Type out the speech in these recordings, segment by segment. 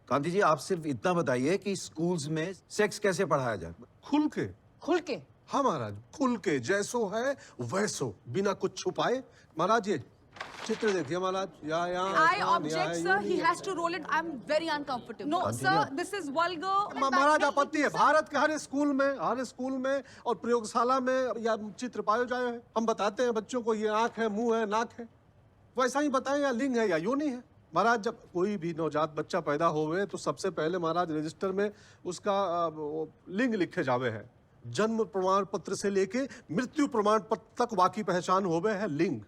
कांति जी, आप सिर्फ इतना बताइए कि स्कूल्स में सेक्स कैसे पढ़ाया जाए? खुल के। खुल के? हाँ महाराज, खुल के, जैसो है वैसो, बिना कुछ छुपाए। महाराज ये चित्र देखिए महाराज, I object, sir. He has to roll it. I'm very uncomfortable. No, sir. This is vulgar. महाराज आपत्ति है। भारत के हर स्कूल में और प्रयोगशाला में या चित्र पाए जाए हैं। हम बताते हैं बच्चों को ये आंख है, मुंह है, नाक है, वैसा ही बताएं या लिंग है या योनि है। महाराज जब कोई भी नवजात बच्चा पैदा होवे तो सबसे पहले महाराज रजिस्टर में उसका लिंग लिखे जावे है। जन्म प्रमाण पत्र से लेके मृत्यु प्रमाण पत्र तक वाकई पहचान होवे है लिंग,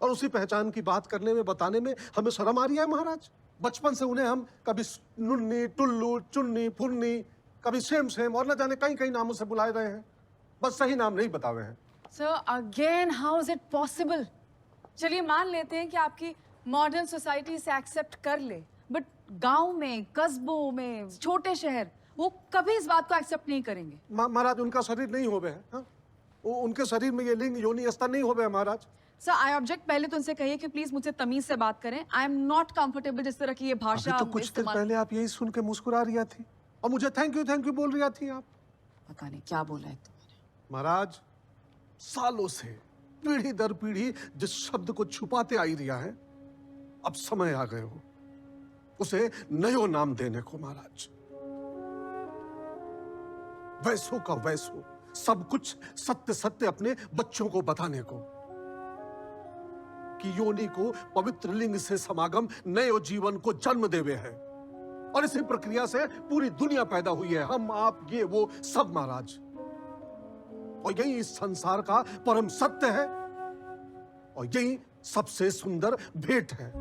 और उसी पहचान की बात करने में बताने में हमें शर्म आ रही है महाराज। बचपन से उन्हें हम कभी नुन्नी, टुल्लू, चुन्नी, फुन्नी, कभी सेम और न जाने कई कई नामों से बुलाए रहे हैं, बस सही नाम नहीं बतावे हैं। Sir, again, how is it possible? चलिए मान लेते हैं कि आपकी मॉडर्न सोसाइटी से एक्सेप्ट कर ले, बट गांव में, कस्बों में, छोटे शहर, वो कभी इस बात को एक्सेप्ट नहीं करेंगे। महाराज उनका शरीर नहीं होवे है, हाँ? उनके शरीर में ये लिंग योनि स्तर नहीं होवे है महाराज। Sir, I object. पहले तो उनसे कहिए कि प्लीज मुझसे तमीज से बात करें। आई एम नॉट कंफर्टेबल जिस तरह की ये भाषा। तो कुछ देर पहले आप यही सुन के मुस्कुरा रही थी और मुझे थैंक यू बोल रही थी आप। पता नहीं क्या बोला है तुमने। महाराज सालों से पीढ़ी दर पीढ़ी जिस शब्द को छुपाते आई रिया है, अब समय आ गए हो उसे नयो नाम देने को महाराज। वैसो का वैसो, सब कुछ सत्य सत्य अपने बच्चों को बताने को, कि योनि को पवित्र लिंग से समागम नए जीवन को जन्म देवे है, और इसी प्रक्रिया से पूरी दुनिया पैदा हुई है। हम, आप, ये, वो सब महाराज, और यही इस संसार का परम सत्य है, और यही सबसे सुंदर भेंट है।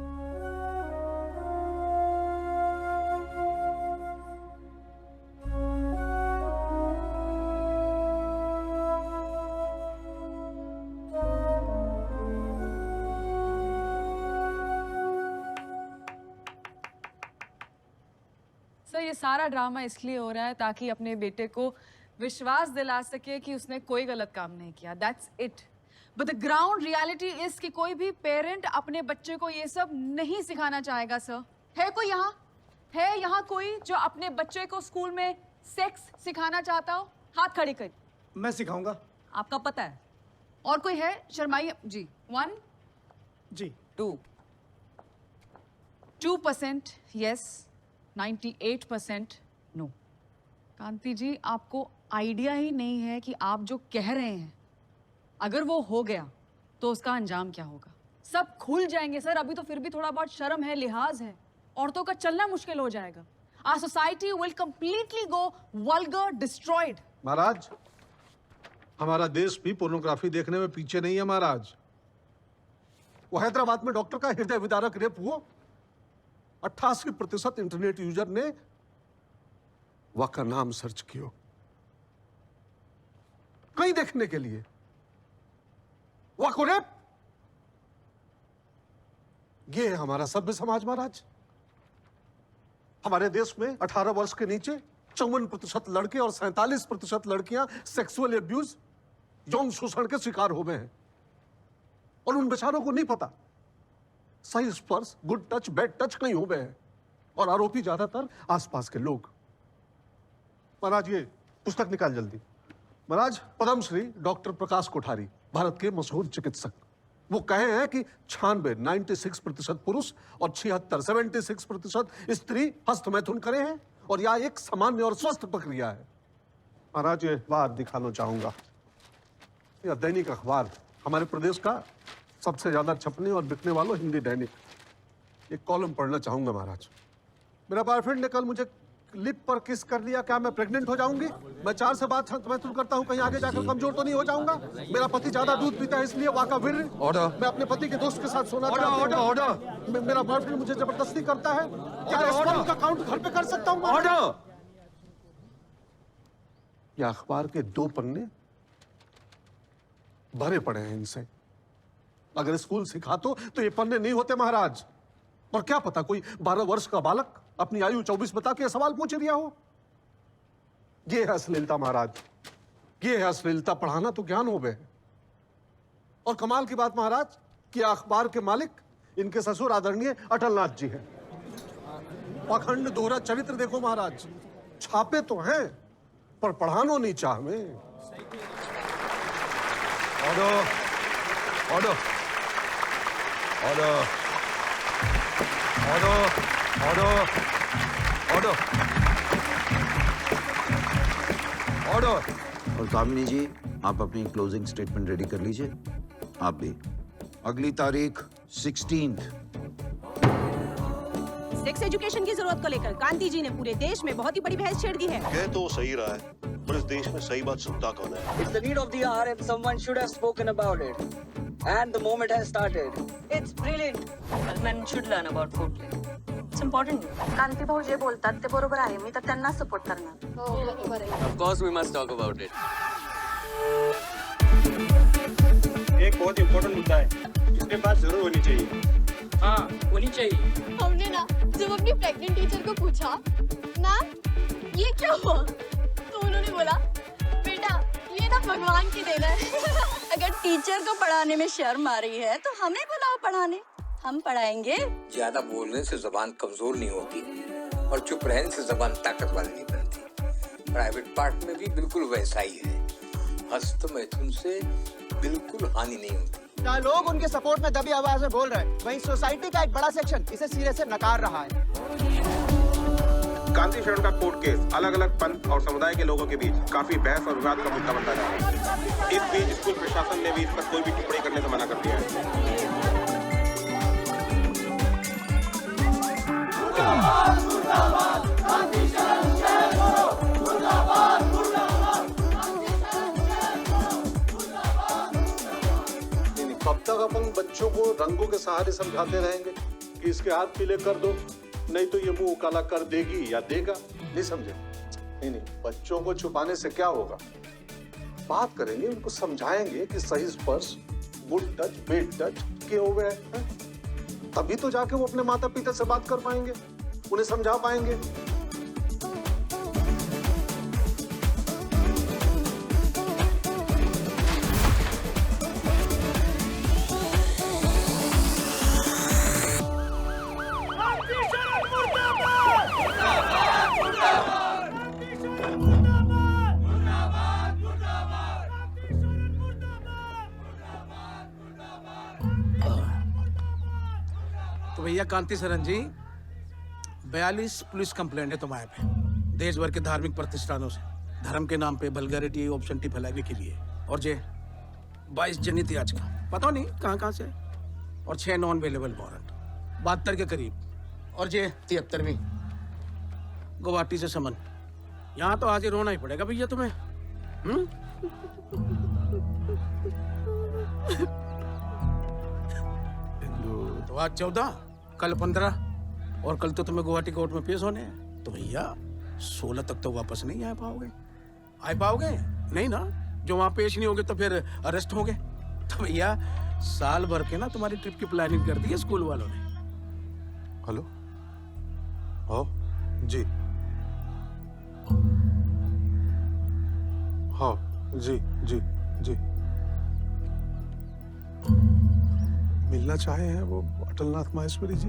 सर, ये सारा ड्रामा इसलिए हो रहा है ताकि अपने बेटे को विश्वास दिला सके कि उसने कोई गलत काम नहीं किया। That's it. But the ground reality is कि कोई भी पेरेंट अपने बच्चे को ये सब नहीं सिखाना चाहेगा। सर, है कोई यहाँ? है यहाँ कोई जो अपने बच्चे को स्कूल में सेक्स सिखाना चाहता हो? हाथ खड़े कर। मैं सिखाऊंगा। आपका पता है? और कोई है? शर्माइए जी। 1 जी 2 2% यस, 98% नो। कांति जी, आपको आइडिया ही नहीं है कि आप जो कह रहे हैं, अगर वो हो गया तो उसका अंजाम क्या होगा। सब खुल जाएंगे सर। अभी तो फिर भी थोड़ा बहुत शर्म है, लिहाज है। औरतों का चलना मुश्किल हो जाएगा। Our society will completely go vulgar, destroyed. महाराज हमारा देश भी पोर्नोग्राफी देखने में पीछे नहीं है महाराज। वो हैदराबाद में डॉक्टर का हृदय विदारक रेप हुआ, 88% इंटरनेट यूजर ने वह का नाम सर्च किया कहीं देखने के लिए। वह को रेप, ये है हमारा सभ्य समाज महाराज। हमारे देश में 18 वर्ष के नीचे 54% लड़के और 47% लड़कियां सेक्सुअल एब्यूज, यौन शोषण के शिकार हो गए हैं, और उन बेचारों को नहीं पता सही स्पर्श, गुड टच, बैड टच कहीं हो गए हैं, और आरोपी ज्यादातर आसपास के लोग। महाराज ये पुस्तक निकाल जल्दी। महाराज पद्मश्री डॉक्टर प्रकाश कोठारी, भारत के मशहूर चिकित्सक, वो कहे हैं कि 96% पुरुष और 76% स्त्री हस्तमैथुन करे हैं, और यह एक सामान्य और स्वस्थ प्रक्रिया है। महाराज ये बात दिखाना चाहूंगा। यह दैनिक अखबार, हमारे प्रदेश का सबसे ज्यादा छपने और बिकने वाला हिंदी दैनिक, एक कॉलम पढ़ना चाहूंगा महाराज। मेरा बॉयफ्रेंड ने कल मुझे लिप पर किस कर लिया, क्या मैं प्रेग्नेंट हो जाऊंगी? मैं 4 से बाद हस्तमैथुन करता हूँ, कहीं आगे जाकर कमजोर तो नहीं हो जाऊंगा? मेरा पति ज्यादा दूध पीता है इसलिए वाका वीर। मैं अपने पति के दोस्त के साथ सोना चाहता हूं। मेरा बॉयफ्रेंड मुझे जबरदस्ती करता है, क्या स्पर्म का काउंट घर पे कर सकता हूँ? यह अखबार के 2 पन्ने भरे पड़े हैं इनसे। अगर स्कूल सिखा तो ये पन्ने नहीं होते महाराज। और क्या पता कोई 12 वर्ष का बालक अपनी आयु 24 बता के सवाल पूछ रिया हो। ये है अश्लीलता महाराज, ये है अश्लीलता। पढ़ाना तो ज्ञान हो गए। और कमाल की बात महाराज कि अखबार के मालिक इनके ससुर आदरणीय अटलनाथ जी हैं। पाखंड दोहरा चरित्र देखो महाराज। छापे तो हैं पर पढ़ानो नहीं चाह में। Order order order order order order order. और कामिनी जी, आप अपनी क्लोजिंग स्टेटमेंट रेडी कर लीजिए। आप भी। अगली तारीख 16। सेक्स एजुकेशन की जरूरत को लेकर गांधी जी ने पूरे देश में बहुत ही बड़ी बहस छेड़ दी है। कह तो सही रहा है, पर इस देश में सही बात सुनता कौन है? It's the need of the hour and someone should have spoken about it. And the moment has started. It's brilliant. Men should learn about food play. It's important. कांती भाऊ जे बोलतात ते बरोबर आहे. मी तर त्यांना सपोर्ट करणार. Of course we must talk about it. एक बहुत इम्पोर्टेंट मुद्दा है जिसके पास जरूर होनी चाहिए। हाँ, होनी चाहिए। हमने ना जब अपनी प्रेग्नेंट टीचर को पूछा, मैम ये क्या हुआ, तो उन्होंने बोला बेटा ये ना भगवान की देन है। अगर टीचर को पढ़ाने में शर्म आ रही है तो हमें बुलाओ पढ़ाने, हम पढ़ाएंगे। ज्यादा बोलने से जबान कमजोर नहीं होती और चुप रहने से जबान ताकत वाली नहीं बनती। प्राइवेट पार्ट में भी बिल्कुल वैसा ही है। हस्त मैथुन से बिल्कुल हानि नहीं होती। लोग उनके सपोर्ट में दबी आवाज में बोल रहे हैं, वहीं सोसाइटी का एक बड़ा सेक्शन इसे सिरे से नकार रहा है। कांति शरण का कोर्ट केस अलग अलग पंथ और समुदाय के लोगों के बीच काफी बहस और विवाद का मुद्दा बनता जा रहा है। इस बीच स्कूल प्रशासन ने भी इस पर कोई भी टिप्पणी करने से मना कर दिया है। कब तक अपन बच्चों को रंगों के सहारे समझाते रहेंगे कि इसके हाथ पीले कर दो, नहीं तो ये मुंह काला कर देगी या देगा? नहीं समझे? नहीं, बच्चों को छुपाने से क्या होगा? बात करेंगे, उनको समझाएंगे कि सही स्पर्श, गुड टच, बेड टच क्यों हुए हैं, तभी तो जाके वो अपने माता पिता से बात कर पाएंगे, उन्हें समझा पाएंगे। तो भैया कांति शरण जी, 42 पुलिस कंप्लेंट है तुम्हारे पे, देश भर के धार्मिक प्रतिष्ठानों से धर्म के नाम पे वल्गैरिटी ऑप्शनटी फैलाने के लिए। और जे 22 जनित याचिका पता नहीं कहाँ से, और 6 नॉन अवेलेबल वारंट 72 के करीब, और जे 73वीं गुवाहाटी से समन। यहाँ तो आज ही रोना ही पड़ेगा भैया तुम्हें। तो आज 14, कल 15, और कल तो तुम्हें गुवाहाटी कोर्ट में पेश होने हैं। तो भैया 16 तक तो वापस नहीं आ पाओगे। नहीं ना? जो वहां पेश नहीं होगे तो फिर अरेस्ट होगे। तो भैया साल भर के ना तुम्हारी ट्रिप की प्लानिंग कर दी है स्कूल वालों ने। हेलो, हाँ जी, हाँ जी जी जी, मिलना चाहे हैं वो अटलनाथ माहेश्वरी जी।